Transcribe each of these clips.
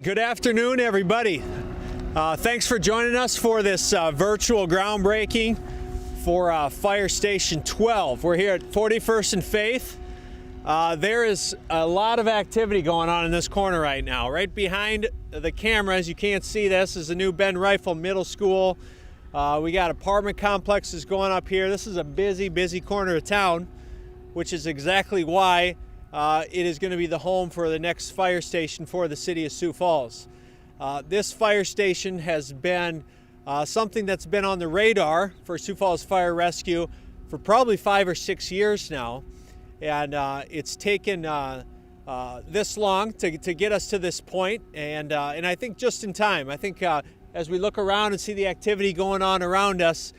Good afternoon, everybody. Thanks for joining us for this virtual groundbreaking for Fire Station 12. We're here at 41st and Faith. There is a lot of activity going on in this corner right now. Right behind the cameras, you can't see this, is the new Ben Rifle Middle School. We got apartment complexes going up here. This is a busy corner of town, which is exactly why it is going to be the home for the next fire station for the city of Sioux Falls. This fire station has been something that's been on the radar for Sioux Falls Fire Rescue for probably 5 or 6 years now. And it's taken this long to get us to this point. And I think just in time. I think as we look around and see the activity going on around us,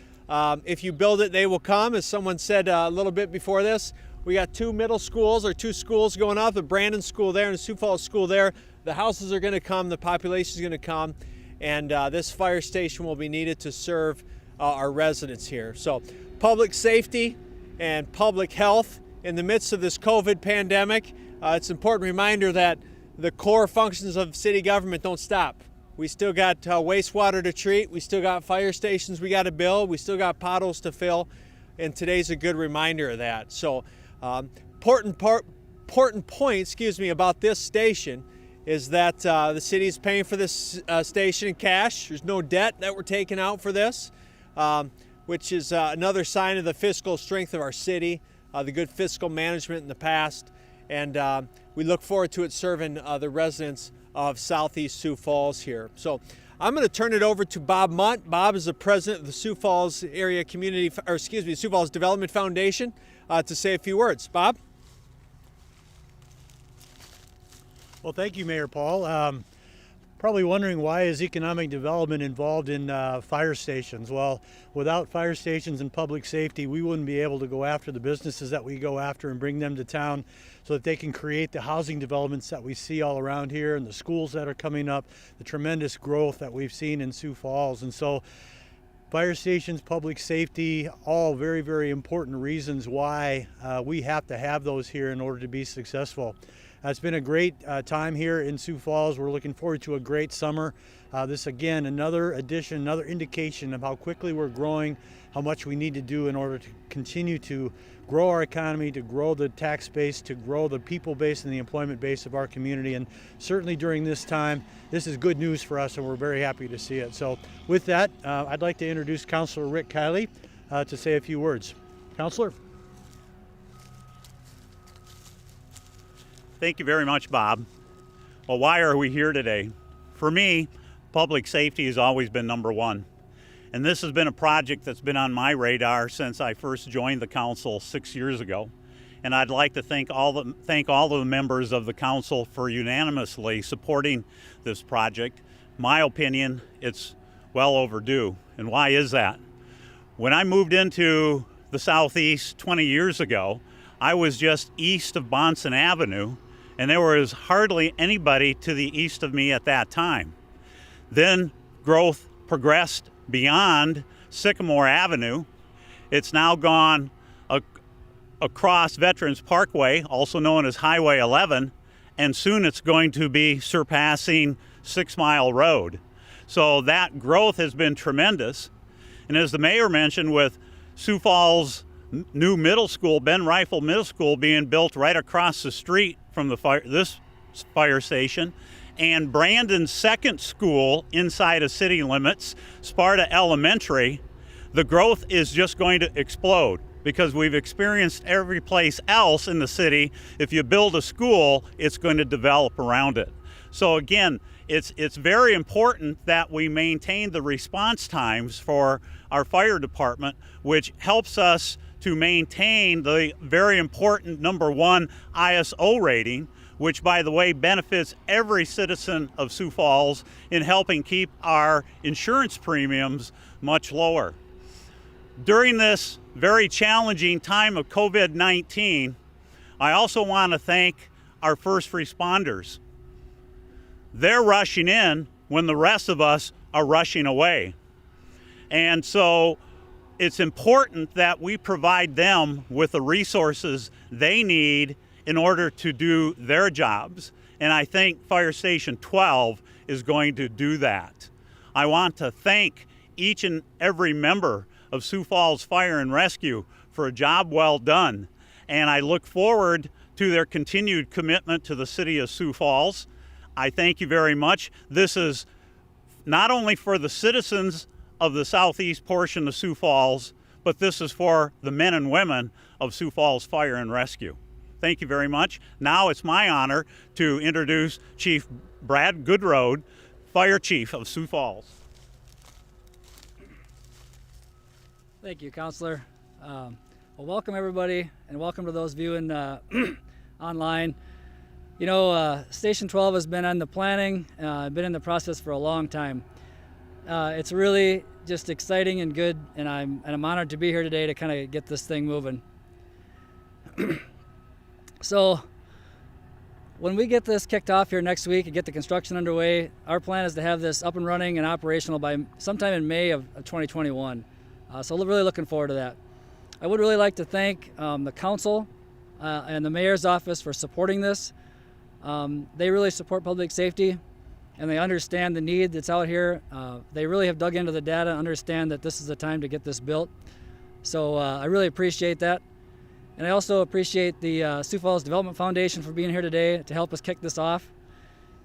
if you build it, they will come. As someone said a little bit before this, we got 2 middle schools or 2 schools going up, the Brandon School there and the Sioux Falls School there. The houses are going to come, the population is going to come, and this fire station will be needed to serve our residents here. So public safety and public health in the midst of this COVID pandemic, it's an important reminder that the core functions of city government don't stop. We still got wastewater to treat, we still got fire stations we got to build, we still got potholes to fill, and today's a good reminder of that. So important point, about this station is that the city is paying for this station in cash. There's no debt that we're taking out for this, which is another sign of the fiscal strength of our city, the good fiscal management in the past, and we look forward to it serving the residents of Southeast Sioux Falls here. So I'm going to turn it over to Bob Munt. Bob is the president of the Sioux Falls Sioux Falls Development Foundation, to say a few words. Bob? Well, thank you, Mayor Paul. Probably wondering, why is economic development involved in fire stations? Well, without fire stations and public safety, we wouldn't be able to go after the businesses that we go after and bring them to town so that they can create the housing developments that we see all around here and the schools that are coming up, the tremendous growth that we've seen in Sioux Falls. And so fire stations, public safety, all very, very important reasons why we have to have those here in order to be successful. It's been a great time here in Sioux Falls. We're looking forward to a great summer. This, again, another addition, another indication of how quickly we're growing, how much we need to do in order to continue to grow our economy, to grow the tax base, to grow the people base and the employment base of our community. And certainly during this time, this is good news for us, and we're very happy to see it. So with that, I'd like to introduce Councillor Kiley to say a few words. Councillor. Thank you very much, Bob. Well, why are we here today? For me, public safety has always been number one. And this has been a project that's been on my radar since I first joined the council 6 years ago. And I'd like to thank all the members of the council for unanimously supporting this project. My opinion, it's well overdue. And why is that? When I moved into the Southeast 20 years ago, I was just east of Bonson Avenue, and there was hardly anybody to the east of me at that time. Then growth progressed beyond Sycamore Avenue. It's now gone across Veterans Parkway, also known as Highway 11, and soon it's going to be surpassing 6 Mile Road. So that growth has been tremendous. And as the mayor mentioned, with Sioux Falls new middle school, Ben Rifle Middle School, being built right across the street from this fire station, and Brandon's second school inside of city limits, Sparta Elementary, the growth is just going to explode, because we've experienced every place else in the city, if you build a school, it's going to develop around it. So again, it's very important that we maintain the response times for our fire department, which helps us to maintain the very important #1 ISO rating, which, by the way, benefits every citizen of Sioux Falls in helping keep our insurance premiums much lower. During this very challenging time of COVID-19, I also want to thank our first responders. They're rushing in when the rest of us are rushing away. And so it's important that we provide them with the resources they need in order to do their jobs. And I think Fire Station 12 is going to do that. I want to thank each and every member of Sioux Falls Fire and Rescue for a job well done, and I look forward to their continued commitment to the city of Sioux Falls. I thank you very much. This is not only for the citizens of the southeast portion of Sioux Falls, but this is for the men and women of Sioux Falls Fire and Rescue. Thank you very much. Now it's my honor to introduce Chief Brad Goodroad, Fire Chief of Sioux Falls. Thank you, Councillor. Well, welcome everybody, and welcome to those viewing online. You know, Station 12 has been on the planning, been in the process for a long time. It's really just exciting and good, and I'm honored to be here today to kind of get this thing moving. So, when we get this kicked off here next week and get the construction underway, our plan is to have this up and running and operational by sometime in May of 2021. So really looking forward to that. I would really like to thank the council and the mayor's office for supporting this. They really support public safety, and they understand the need that's out here. They really have dug into the data and understand that this is the time to get this built. So I really appreciate that. And I also appreciate the Sioux Falls Development Foundation for being here today to help us kick this off.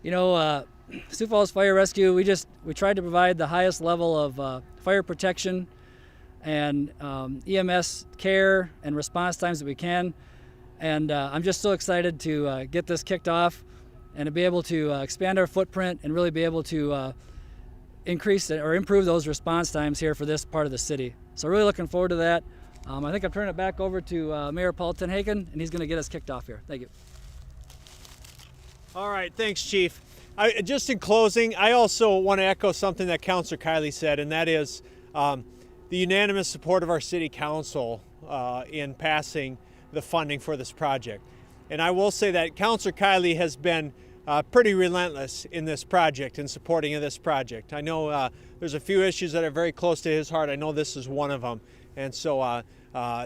You know, Sioux Falls Fire Rescue, we tried to provide the highest level of fire protection and EMS care and response times that we can. And I'm just so excited to get this kicked off and to be able to expand our footprint and really be able to increase or improve those response times here for this part of the city. So really looking forward to that. I think I'm turning it back over to Mayor Paulson Hagen, and he's going to get us kicked off here. Thank you. All right, thanks, Chief. Just in closing, I also want to echo something that Councillor Kiley said, and that is the unanimous support of our City Council in passing the funding for this project. And I will say that Councillor Kiley has been pretty relentless in this project, in supporting of this project. I know there's a few issues that are very close to his heart. I know this is one of them. And so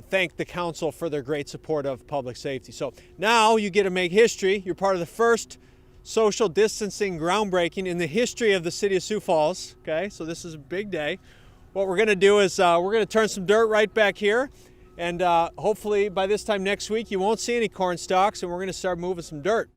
thank the council for their great support of public safety. So now you get to make history. You're part of the first social distancing groundbreaking in the history of the city of Sioux Falls. Okay, so this is a big day. What we're going to do is we're going to turn some dirt right back here. And hopefully by this time next week, you won't see any corn stalks, and we're going to start moving some dirt.